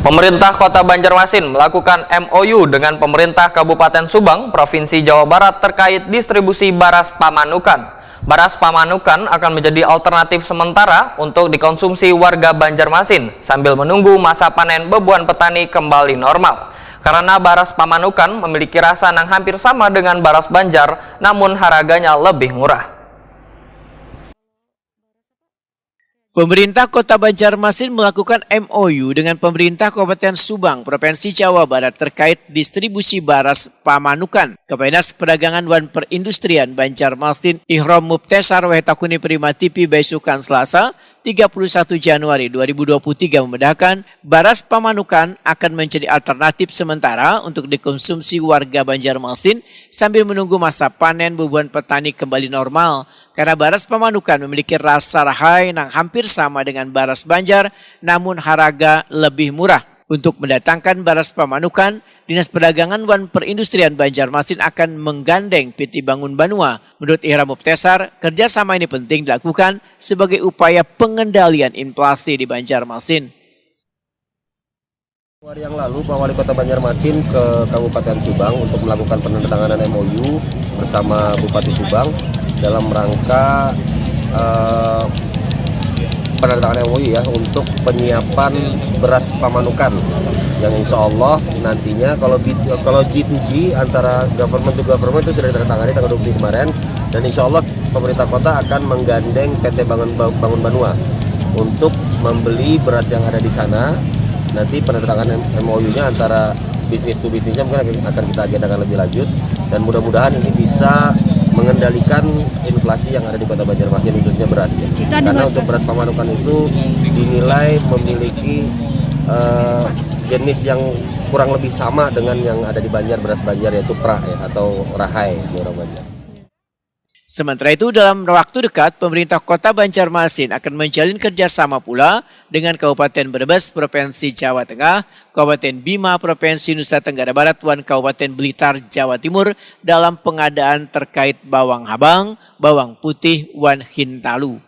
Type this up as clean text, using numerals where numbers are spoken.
Pemerintah Kota Banjarmasin melakukan MOU dengan pemerintah Kabupaten Subang, Provinsi Jawa Barat terkait distribusi Baras Pamanukan. Baras Pamanukan akan menjadi alternatif sementara untuk dikonsumsi warga Banjarmasin sambil menunggu masa panen bebuan petani kembali normal. Karena Baras Pamanukan memiliki rasa yang hampir sama dengan Baras Banjar, namun harganya lebih murah. Pemerintah Kota Banjarmasin melakukan MOU dengan pemerintah Kabupaten Subang, Provinsi Jawa Barat terkait distribusi Baras Pamanukan. Kepala Perdagangan dan Perindustrian Banjarmasin Ihrom Mubtesar Wetakuni Prima TV Besukan Selasa 31 Januari 2023 membedakan Baras Pamanukan akan menjadi alternatif sementara untuk dikonsumsi warga Banjarmasin sambil menunggu masa panen bebuan petani kembali normal. Karena Baras Pamanukan memiliki rasa rahai yang hampir sama dengan Baras Banjar, namun harga lebih murah. Untuk mendatangkan Baras Pamanukan, Dinas Perdagangan dan Perindustrian Banjarmasin akan menggandeng PT Bangun Banua. Menurut Ihram Mubtesar, kerjasama ini penting dilakukan sebagai upaya pengendalian inflasi di Banjarmasin. Hari yang lalu, Pak Wali Kota Banjarmasin ke Kabupaten Subang untuk melakukan penandatanganan MOU bersama Bupati Subang dalam rangka penandatanganan MOU ya untuk penyiapan beras Pamanukan yang insya Allah nantinya kalau G2G antara government to government itu sudah ditandatangani tanggal 20 kemarin, dan insya Allah pemerintah kota akan menggandeng PT Bangun Banua untuk membeli beras yang ada di sana. Nanti penandatanganan MOU-nya antara bisnis to bisnisnya mungkin akan kita agendakan lebih lanjut, dan mudah-mudahan ini bisa mengendalikan inflasi yang ada di Kota Banjarmasin khususnya beras ya. Karena untuk beras Pamanukan itu dinilai memiliki jenis yang kurang lebih sama dengan yang ada di Banjar, beras Banjar, yaitu pra ya, atau rahai di orang Banjar. Sementara itu dalam waktu dekat pemerintah Kota Banjarmasin akan menjalin kerjasama pula dengan Kabupaten Brebes Provinsi Jawa Tengah, Kabupaten Bima Provinsi Nusa Tenggara Barat, dan Kabupaten Blitar Jawa Timur dalam pengadaan terkait bawang habang, bawang putih, dan hintalu.